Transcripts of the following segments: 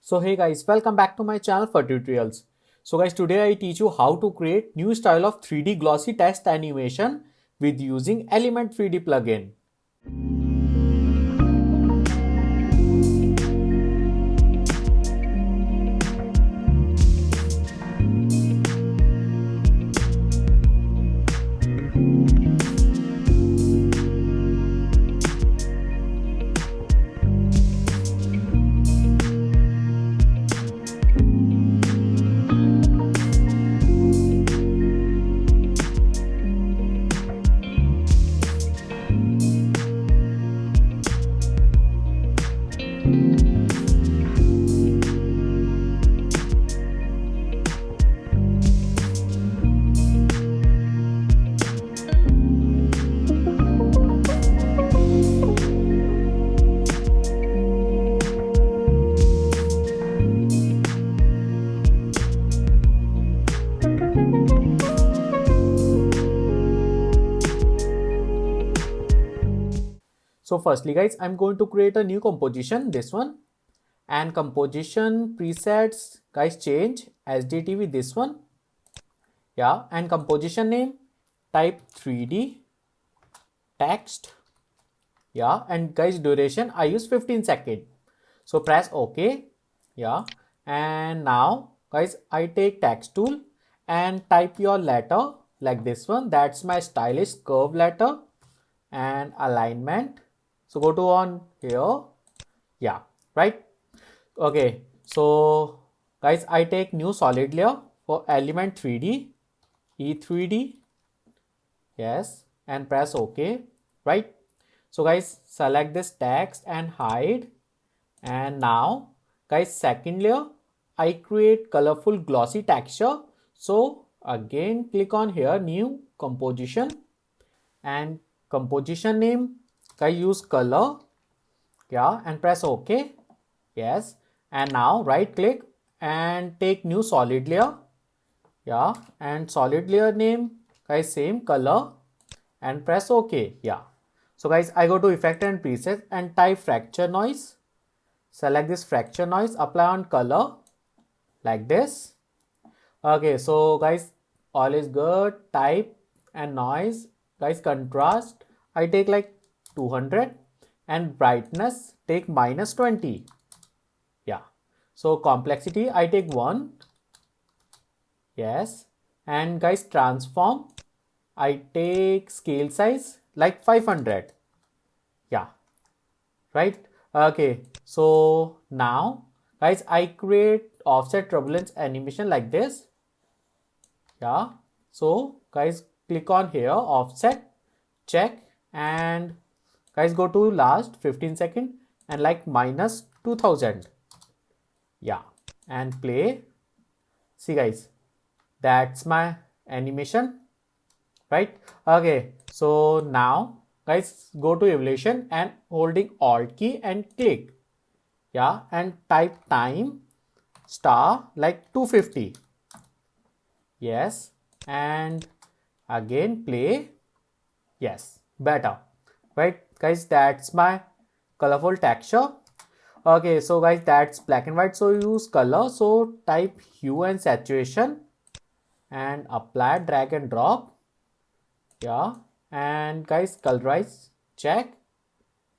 So hey guys, welcome back to my channel for tutorials. So guys, today I teach you how to create new style of 3D glossy text animation with using Element 3D plugin. So firstly guys, I'm going to create a new composition, this one, and composition presets guys change SDTV, this one, yeah, and composition name type 3D text, yeah, and guys duration I use 15 seconds. So press OK, yeah, and now guys I take text tool and type your letter like this one. That's my stylish curve letter and alignment. So go to on here, yeah, right. Okay, so guys I take new solid layer for element 3D, E3D, yes, and press OK, right. So guys select this text and hide. And now guys second layer I create colorful glossy texture. So again click on here, new composition, and composition name I use color, yeah, and press OK, yes, and now right click and take new solid layer, yeah, and solid layer name guys same color and press OK, yeah. So guys I go to effect and preset and type fracture noise. Select this fracture noise, apply on color like this. Okay, so guys all is good. Type and noise guys contrast I take like 200 and brightness take -20, yeah. So complexity I take 1, yes, and guys transform I take scale size like 500, yeah, right. Okay, so now guys I create offset turbulence animation like this, yeah. So guys click on here offset, check, and guys go to last 15 second and like -2000, yeah, and play. See guys, that's my animation, right. Okay, so now guys go to evaluation and holding alt key and click, yeah, and type time star like 250, yes, and again play, yes, better, right guys. That's my colorful texture. Okay, so guys that's black and white, so use color. So type hue and saturation and apply, drag and drop, yeah, and guys colorize, check,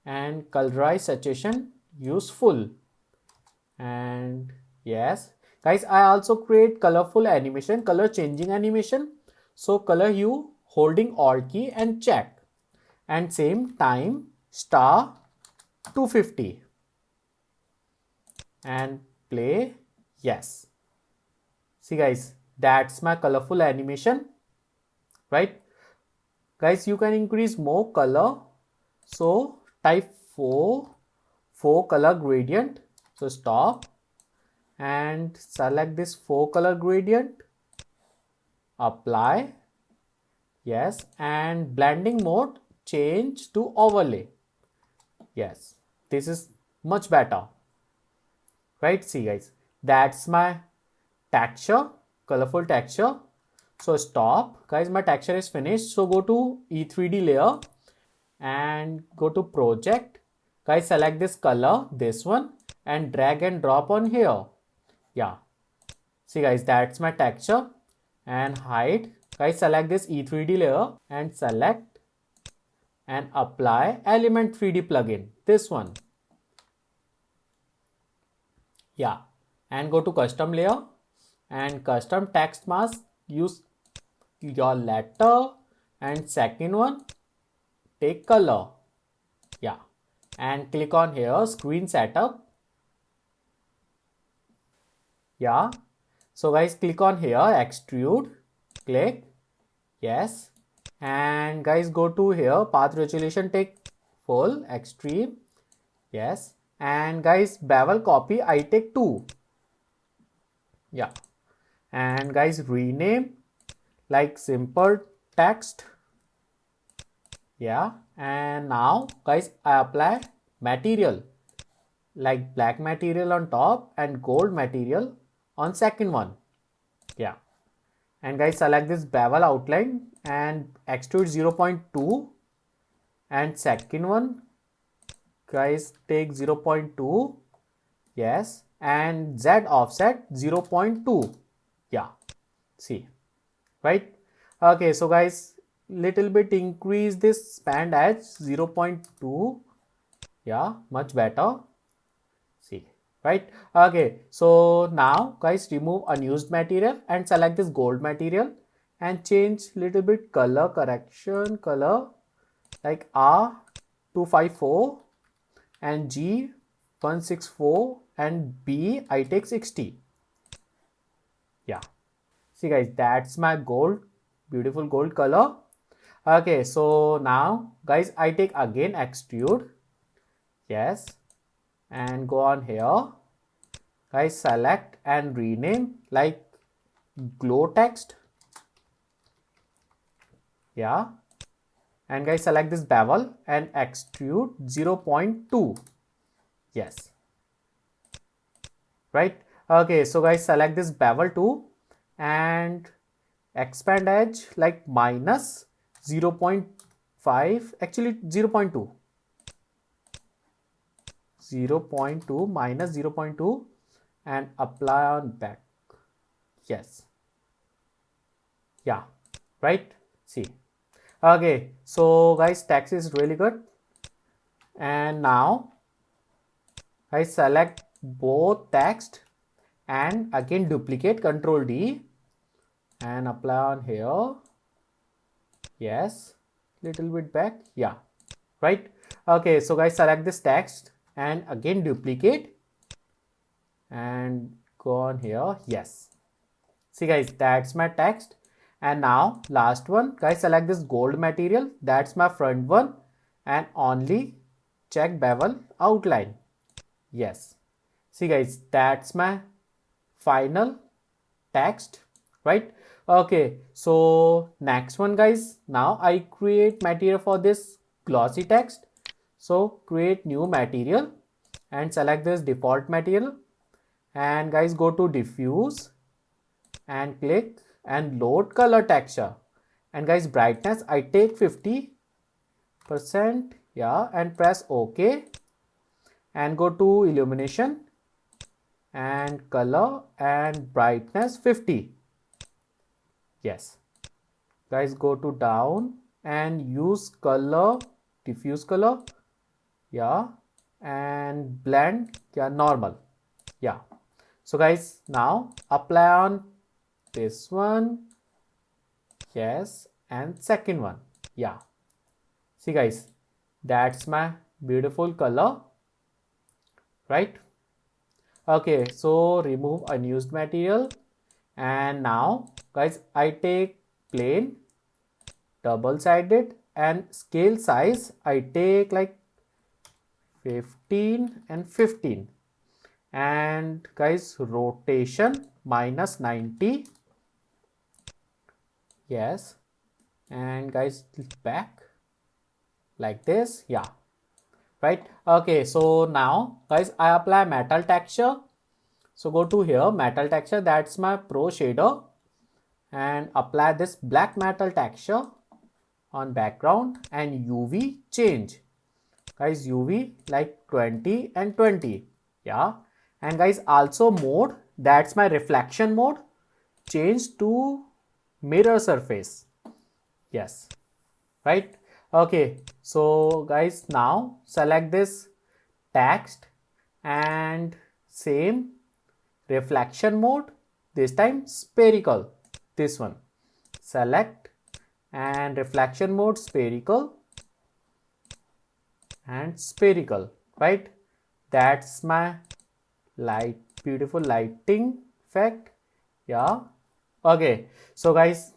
and colorize saturation useful, and yes guys I also create colorful animation, color changing animation. So color hue holding alt key and check, and same time star 250 and play, yes. See guys, that's my colorful animation, right guys. You can increase more color, so type 4 color gradient. So stop and select this 4 color gradient, apply, yes, and blending mode change to overlay, yes, this is much better, right. See guys, that's my texture, colorful texture. So stop guys, my texture is finished. So go to E3D layer and go to project, guys select this color, this one, and drag and drop on here. Yeah, see guys, that's my texture. And hide, guys, select this E3D layer and select and apply Element 3D plugin, this one. Yeah, and go to custom layer and custom text mask, use your letter, and second one, take color. Yeah, and click on here screen setup. Yeah, so guys, click on here extrude, click, yes, and guys, go to here path resolution, take full extreme, yes, and guys, bevel copy I take 2. Yeah, and guys, rename like simple text. Yeah, and now guys, I apply material like black material on top and gold material on second one. Yeah, and guys, select this bevel outline and extrude 0.2, and second one, guys, take 0.2, yes, and Z offset 0.2. Yeah, see, right? Okay, so guys, little bit increase this span edge 0.2. Yeah, much better. See, right? Okay, so now guys, remove unused material and select this gold material and change little bit color correction, color like R254 and G164 and B I take 60. Yeah, see guys, that's my gold, beautiful gold color. Okay, so now guys, I take again extrude, yes, and go on here, guys, select and rename like glow text. Yeah, and guys, select this bevel and extrude 0.2. Yes, right? Okay, so guys, select this bevel too and expand edge like minus 0.5, actually 0.2, 0.2 minus 0.2 and apply on back. Yes, yeah, right, see. Okay, so guys, text is really good. And now I select both text and again duplicate, Control D and apply on here. Yes, little bit back. Yeah, right. Okay, so guys, select this text and again duplicate and go on here. Yes, see guys, that's my text. And now last one, guys, select this gold material, that's my front one, and only check bevel outline. Yes, see guys, that's my final text, right? Okay, so next one guys, now I create material for this glossy text. So create new material and select this default material and guys, go to diffuse and click and load color texture, and guys, brightness I take 50%. Yeah, and press OK and go to illumination and color and brightness 50. Yes, guys, go to down and use color, diffuse color. Yeah, and blend, yeah, normal. Yeah, so guys, now apply on this one. Yes, and second one. Yeah, see guys, that's my beautiful color, right? Okay, so remove unused material and now guys, I take plane double-sided and scale size I take like 15 and 15 and guys, rotation minus 90. Yes, and guys, back like this. Yeah, right. Okay, so now guys, I apply metal texture. So go to here metal texture, that's my pro shader, and apply this black metal texture on background and UV change, guys, UV like 20 and 20. Yeah, and guys, also mode, that's my reflection mode, change to mirror surface. Yes, right. Okay, so guys, now select this text and same reflection mode, this time spherical, this one, select and reflection mode spherical and spherical, right? That's my light, beautiful lighting effect. Yeah, okay, so guys,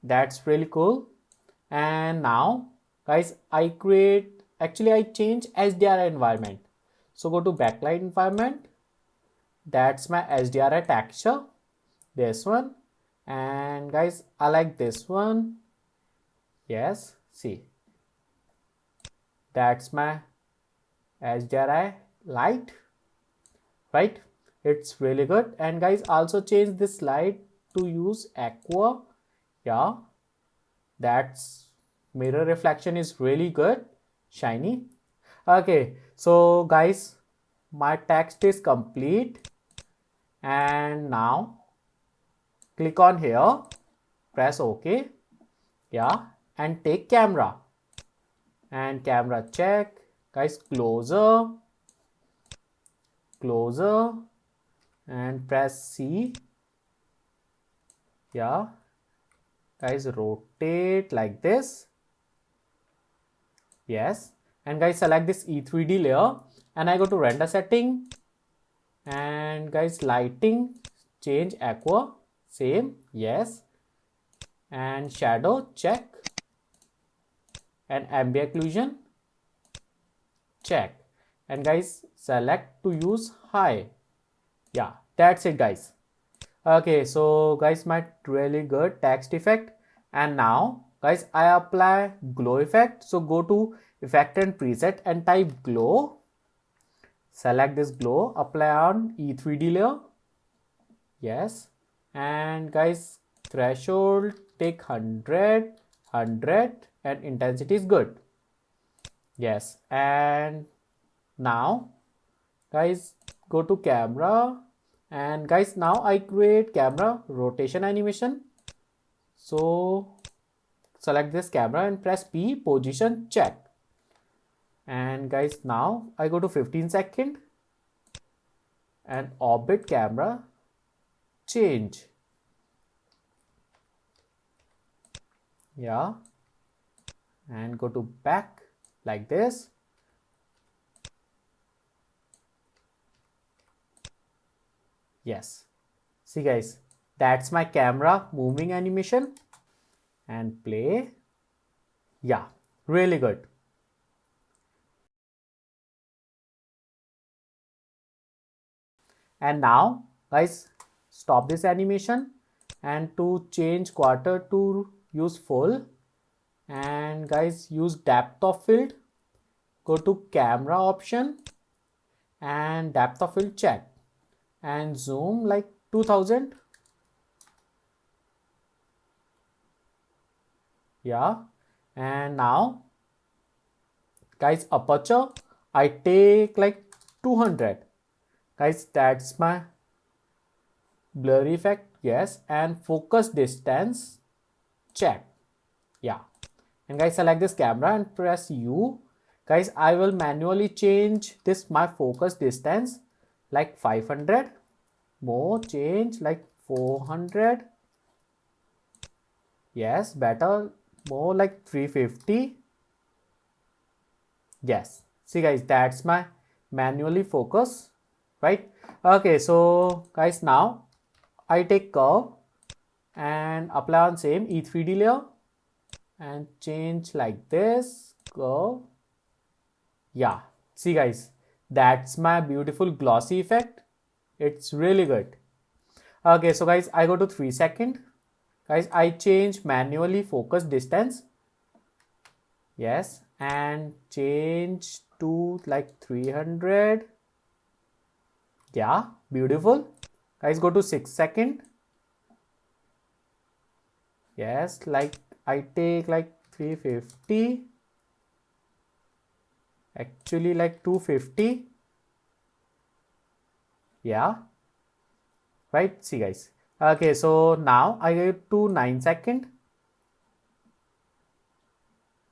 that's really cool. And now guys, I change HDRI environment. So go to backlight environment, that's my HDRI texture, this one. And guys, I like this one. Yes, see, that's my HDRI light, right? It's really good. And guys, also change this light to use aqua. Yeah, that's mirror reflection is really good, shiny. Okay, so guys, my text is complete. And now click on here, press OK. Yeah, and take camera, and camera check. Guys, closer, closer, and press C. Yeah, guys, rotate like this. Yes, and guys, select this E3D layer, and I go to render setting, and guys, lighting, change aqua, same, yes, and shadow check, and ambient occlusion check, and guys, select to use high. Yeah, that's it guys. Okay, so guys, my really good text effect. And now guys, I apply glow effect. So go to effect and preset and type glow, select this glow, apply on E3D layer. Yes, and guys, threshold take 100, and intensity is good. Yes, and now guys, go to camera, and guys, now I create camera rotation animation. So select this camera and press P, position check. And guys, now I go to 15 second and orbit camera change. Yeah, and go to back like this. Yes, see guys, that's my camera moving animation, and play. Yeah, really good. And now guys, stop this animation, and to change quarter to use full, and guys, use depth of field, go to camera option and depth of field check, and zoom like 2000. Yeah, and now guys, aperture I take like 200. Guys, that's my blurry effect. Yes, and focus distance check. Yeah, and guys, select this camera and press U. Guys, I will manually change this my focus distance like 500, more change like 400. Yes, better, more like 350. Yes, see guys, that's my manually focus, right? Okay, so guys, now I take curve and apply on same E3D layer and change like this curve. Yeah, see guys, that's my beautiful glossy effect. It's really good. Okay, so guys, I go to 3 second. Guys, I change manually focus distance. Yes, and change to like 300. Yeah, beautiful. Guys, go to 6 second. Yes, like I take like 350. Actually like 250. Yeah, right. See guys. Okay, so now I get to 9 second.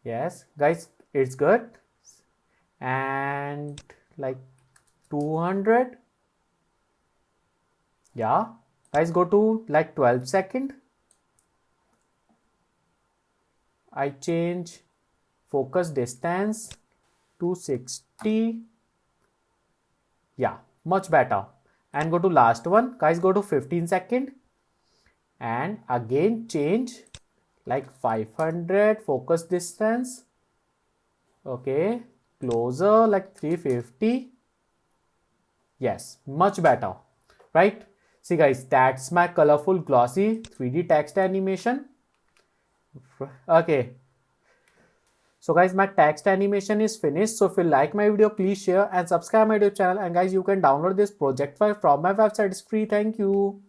Yes, guys, it's good. And like 200. Yeah, guys, go to like 12 second. I change focus distance to 60. Yeah, much better. And go to last one. Guys, go to 15 second. And again change like 500 focus distance. Okay, closer like 350. Yes, much better, right? See guys, that's my colorful glossy 3D text animation. Okay, so guys, my text animation is finished. So if you like my video, please share and subscribe my YouTube channel. And guys, you can download this project file from my website. It's free. Thank you.